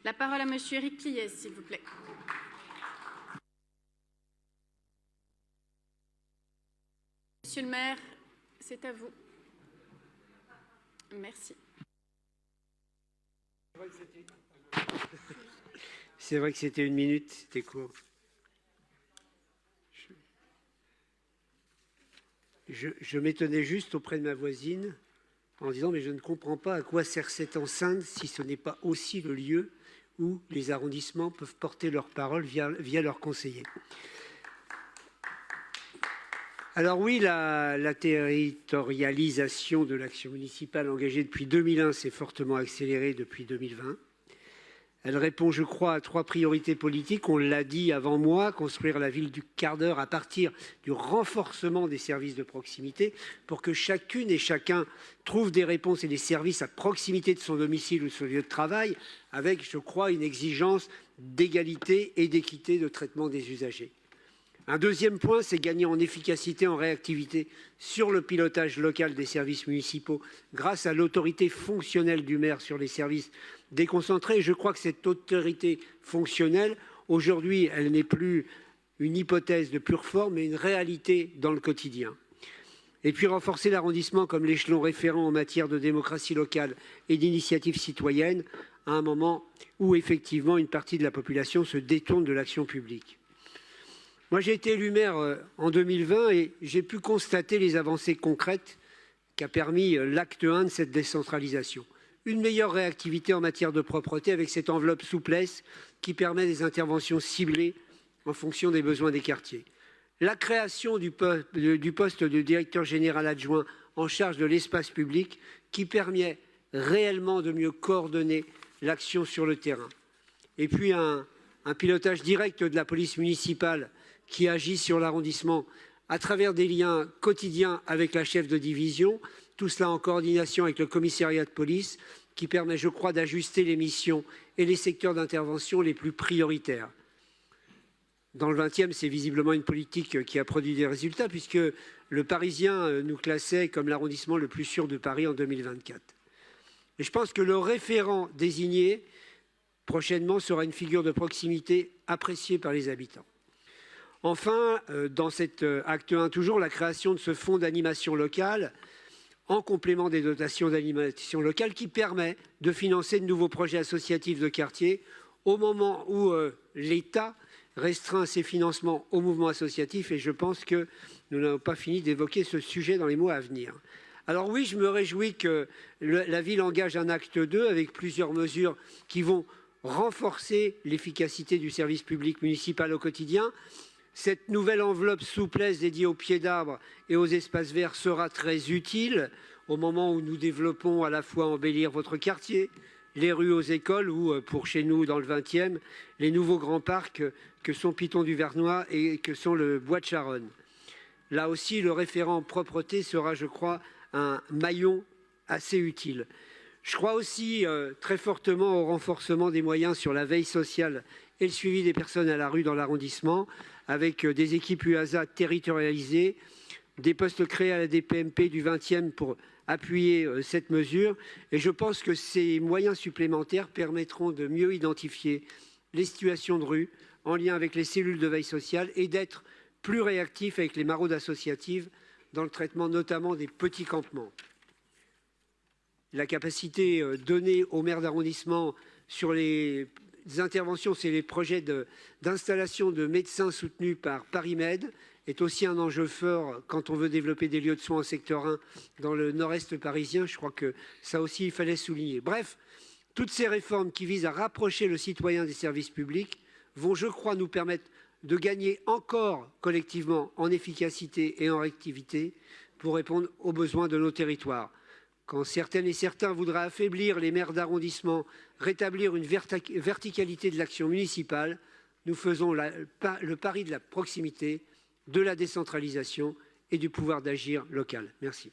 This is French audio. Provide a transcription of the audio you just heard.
La parole à Monsieur Éric Pliès, s'il vous plaît. Monsieur le maire, c'est à vous. Merci. C'est vrai que c'était 1 minute, c'était court. Je m'étonnais juste auprès de ma voisine en disant « mais je ne comprends pas à quoi sert cette enceinte si ce n'est pas aussi le lieu où les arrondissements peuvent porter leur parole via leurs conseillers ». Alors oui, la territorialisation de l'action municipale engagée depuis 2001 s'est fortement accélérée depuis 2020. Elle répond, je crois, à 3 priorités politiques. On l'a dit avant moi, construire la ville du quart d'heure à partir du renforcement des services de proximité pour que chacune et chacun trouve des réponses et des services à proximité de son domicile ou de son lieu de travail avec, je crois, une exigence d'égalité et d'équité de traitement des usagers. Un deuxième point, c'est gagner en efficacité, en réactivité sur le pilotage local des services municipaux grâce à l'autorité fonctionnelle du maire sur les services déconcentrés. Je crois que cette autorité fonctionnelle, aujourd'hui, elle n'est plus une hypothèse de pure forme, mais une réalité dans le quotidien. Et puis renforcer l'arrondissement comme l'échelon référent en matière de démocratie locale et d'initiative citoyenne à un moment où effectivement une partie de la population se détourne de l'action publique. Moi, j'ai été élu maire en 2020 et j'ai pu constater les avancées concrètes qu'a permis l'acte 1 de cette décentralisation. Une meilleure réactivité en matière de propreté avec cette enveloppe souplesse qui permet des interventions ciblées en fonction des besoins des quartiers. La création du poste de directeur général adjoint en charge de l'espace public qui permet réellement de mieux coordonner l'action sur le terrain. Et puis un pilotage direct de la police municipale qui agit sur l'arrondissement à travers des liens quotidiens avec la chef de division, tout cela en coordination avec le commissariat de police, qui permet, je crois, d'ajuster les missions et les secteurs d'intervention les plus prioritaires. Dans le 20e, c'est visiblement une politique qui a produit des résultats, puisque le Parisien nous classait comme l'arrondissement le plus sûr de Paris en 2024. Et je pense que le référent désigné prochainement sera une figure de proximité appréciée par les habitants. Enfin, dans cet acte 1 toujours, la création de ce fonds d'animation locale en complément des dotations d'animation locale qui permet de financer de nouveaux projets associatifs de quartier au moment où l'État restreint ses financements au mouvement associatif et je pense que nous n'avons pas fini d'évoquer ce sujet dans les mois à venir. Alors oui, je me réjouis que la ville engage un acte 2 avec plusieurs mesures qui vont renforcer l'efficacité du service public municipal au quotidien. Cette nouvelle enveloppe souplesse dédiée aux pieds d'arbres et aux espaces verts sera très utile au moment où nous développons à la fois embellir votre quartier, les rues aux écoles ou, pour chez nous dans le 20e, les nouveaux grands parcs que sont Piton du Vernois et que sont le Bois de Charonne. Là aussi, le référent propreté sera, je crois, un maillon assez utile. Je crois aussi très fortement au renforcement des moyens sur la veille sociale et le suivi des personnes à la rue dans l'arrondissement, avec des équipes UASA territorialisées, des postes créés à la DPMP du 20e pour appuyer cette mesure. Et je pense que ces moyens supplémentaires permettront de mieux identifier les situations de rue en lien avec les cellules de veille sociale et d'être plus réactifs avec les maraudes associatives dans le traitement notamment des petits campements. La capacité donnée aux maires d'arrondissement sur les interventions, c'est les projets d'installation de médecins soutenus par PariMed, est aussi un enjeu fort quand on veut développer des lieux de soins en secteur 1 dans le nord-est parisien. Je crois que ça aussi, il fallait souligner. Bref, toutes ces réformes qui visent à rapprocher le citoyen des services publics vont, je crois, nous permettre de gagner encore collectivement en efficacité et en réactivité pour répondre aux besoins de nos territoires. Quand certaines et certains voudraient affaiblir les maires d'arrondissement, rétablir une verticalité de l'action municipale, nous faisons le pari de la proximité, de la décentralisation et du pouvoir d'agir local. Merci.